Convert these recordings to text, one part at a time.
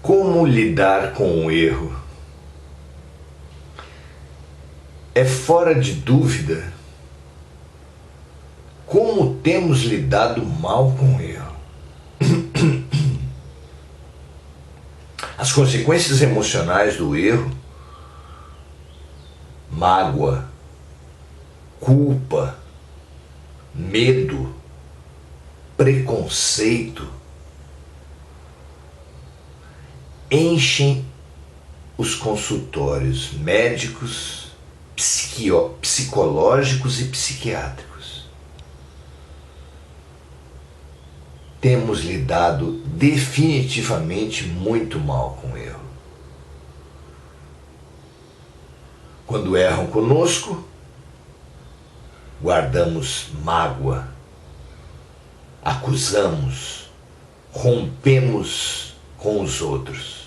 Como lidar com o erro? É fora de dúvida como temos lidado mal com o erro. As consequências emocionais do erro, mágoa, culpa, medo, preconceito, enchem os consultórios médicos, psicológicos e psiquiátricos. Temos lidado definitivamente muito mal com o erro. Quando erram conosco, guardamos mágoa, acusamos, rompemos com os outros.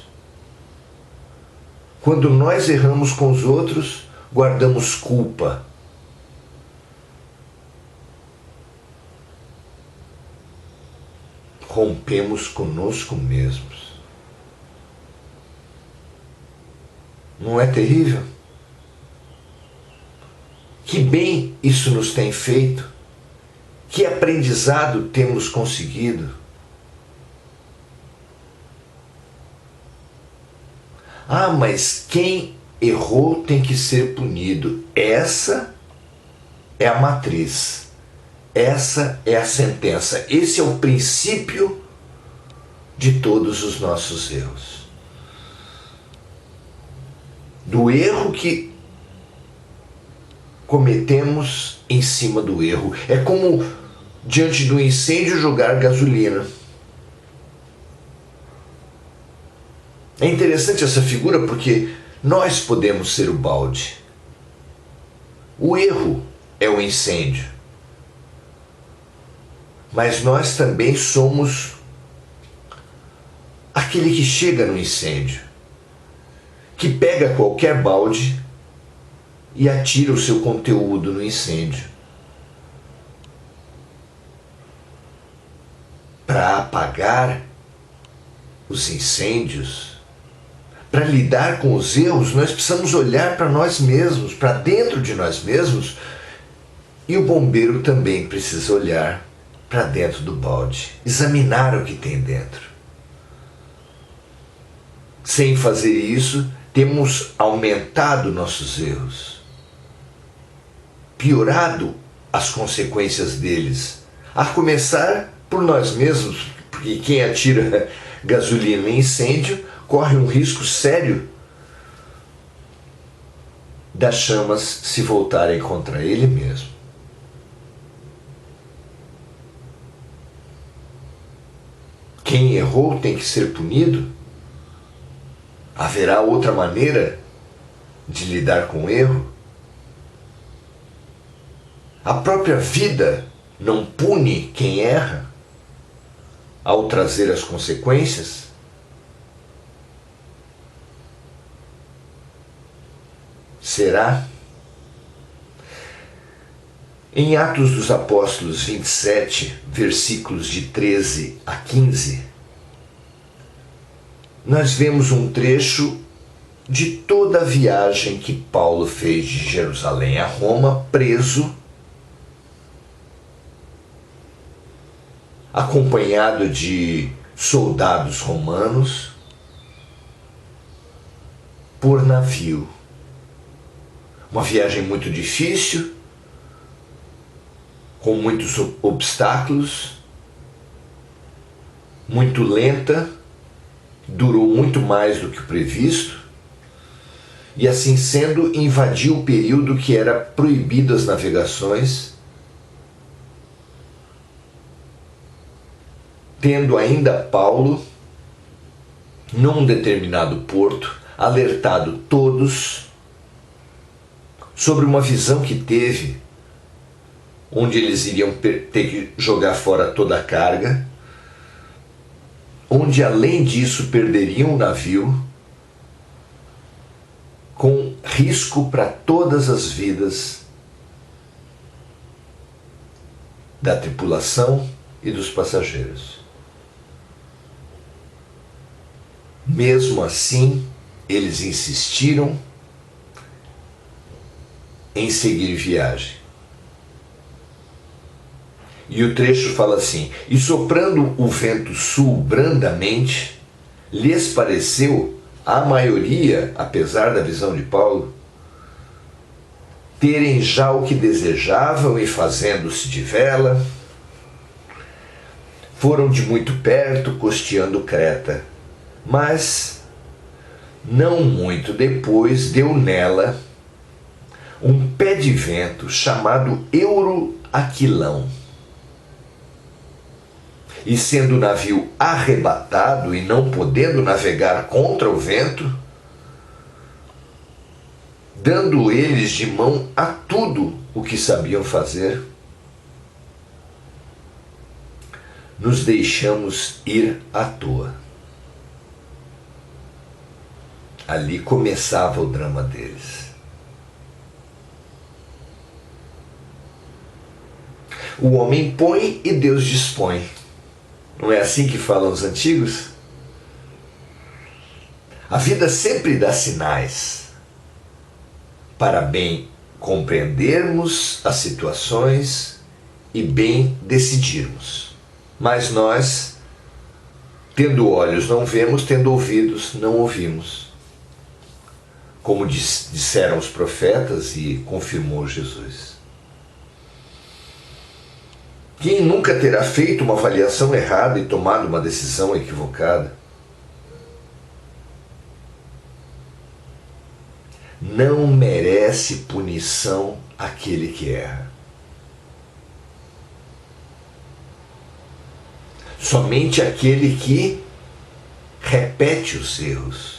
Quando nós erramos com os outros, guardamos culpa. Rompemos conosco mesmos. Não é terrível? Que bem isso nos tem feito? Que aprendizado temos conseguido? Ah, mas quem errou tem que ser punido. Essa é a matriz. Essa é a sentença. Esse é o princípio de todos os nossos erros. Do erro que cometemos em cima do erro. É como diante do incêndio jogar gasolina. É interessante essa figura porque nós podemos ser o balde. O erro é o incêndio. Mas nós também somos aquele que chega no incêndio, que pega qualquer balde e atira o seu conteúdo no incêndio. Para apagar os incêndios, para lidar com os erros, nós precisamos olhar para nós mesmos, para dentro de nós mesmos, e o bombeiro também precisa olhar para dentro do balde, examinar o que tem dentro. Sem fazer isso, temos aumentado nossos erros, piorado as consequências deles, a começar por nós mesmos, porque quem atira gasolina em incêndio corre um risco sério das chamas se voltarem contra ele mesmo. Quem errou tem que ser punido? Haverá outra maneira de lidar com o erro? A própria vida não pune quem erra ao trazer as consequências? Será? Em Atos dos Apóstolos 27, versículos de 13 a 15, nós vemos um trecho de toda a viagem que Paulo fez de Jerusalém a Roma, preso, acompanhado de soldados romanos, por navio. Uma viagem muito difícil, com muitos obstáculos, muito lenta, durou muito mais do que o previsto, e assim sendo, invadiu o período que era proibido as navegações, tendo ainda Paulo, num determinado porto, alertado todos sobre uma visão que teve, onde eles iriam ter que jogar fora toda a carga, onde além disso perderiam o navio, com risco para todas as vidas da tripulação e dos passageiros. Mesmo assim, eles insistiram em seguir viagem. E o trecho fala assim: e soprando o vento sul brandamente, lhes pareceu, a maioria, apesar da visão de Paulo, terem já o que desejavam e fazendo-se de vela, foram de muito perto costeando Creta, mas não muito depois deu nela um pé de vento chamado Euroaquilão. E sendo o navio arrebatado e não podendo navegar contra o vento, dando eles de mão a tudo o que sabiam fazer, nos deixamos ir à toa. Ali começava o drama deles. O homem põe e Deus dispõe. Não é assim que falam os antigos? A vida sempre dá sinais para bem compreendermos as situações e bem decidirmos. Mas nós, tendo olhos, não vemos, tendo ouvidos, não ouvimos. Como disseram os profetas e confirmou Jesus. Quem nunca terá feito uma avaliação errada e tomado uma decisão equivocada? Não merece punição aquele que erra. Somente aquele que repete os erros.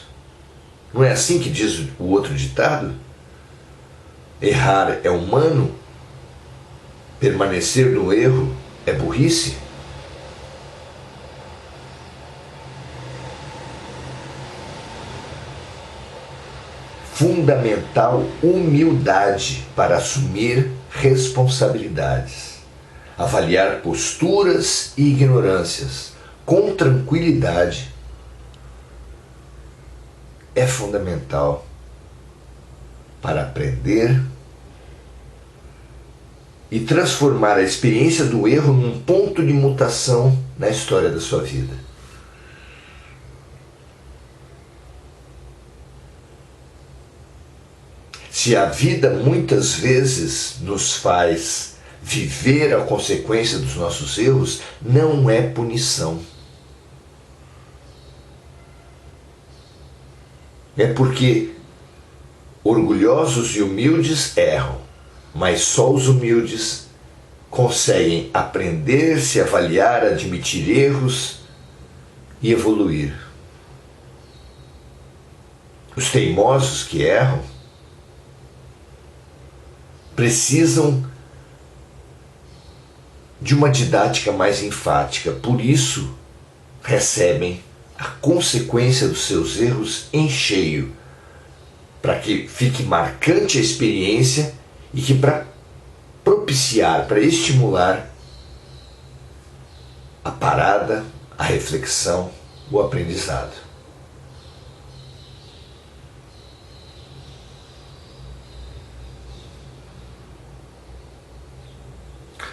Não é assim que diz o outro ditado? Errar é humano, permanecer no erro é burrice. Fundamental humildade para assumir responsabilidades, avaliar posturas e ignorâncias com tranquilidade é fundamental para aprender e transformar a experiência do erro num ponto de mutação na história da sua vida. Se a vida muitas vezes nos faz viver a consequência dos nossos erros, não é punição. É porque orgulhosos e humildes erram, mas só os humildes conseguem aprender, se avaliar, admitir erros e evoluir. Os teimosos que erram precisam de uma didática mais enfática, por isso recebem a consequência dos seus erros em cheio, para que fique marcante a experiência e que para propiciar, para estimular a parada, a reflexão, o aprendizado.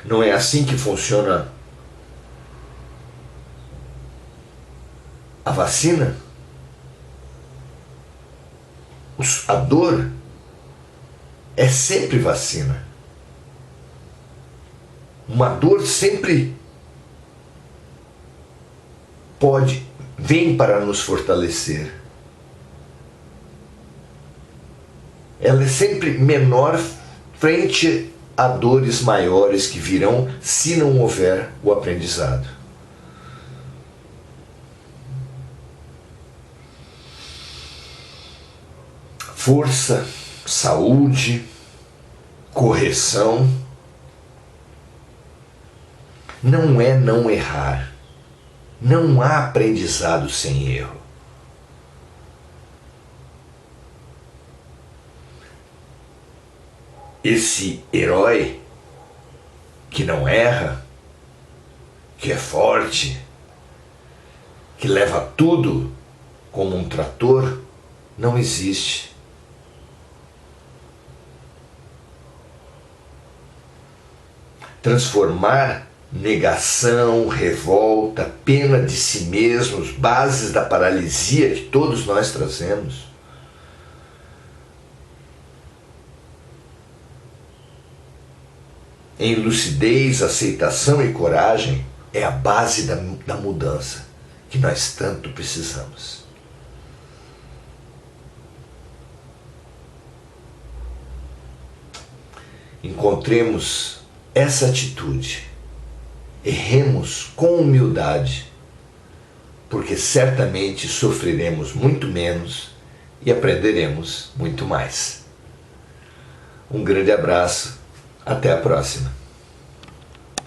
Não é assim que funciona a vacina? A dor é sempre vacina. Uma dor sempre vem para nos fortalecer. Ela é sempre menor frente a dores maiores que virão se não houver o aprendizado. Força, saúde, correção não é não errar. Não há aprendizado sem erro. Esse herói que não erra, que é forte, que leva tudo como um trator não existe. Transformar negação, revolta, pena de si mesmos, bases da paralisia que todos nós trazemos, em lucidez, aceitação e coragem, é a base da mudança que nós tanto precisamos. Encontremos essa atitude, erremos com humildade, porque certamente sofreremos muito menos e aprenderemos muito mais. Um grande abraço, até a próxima.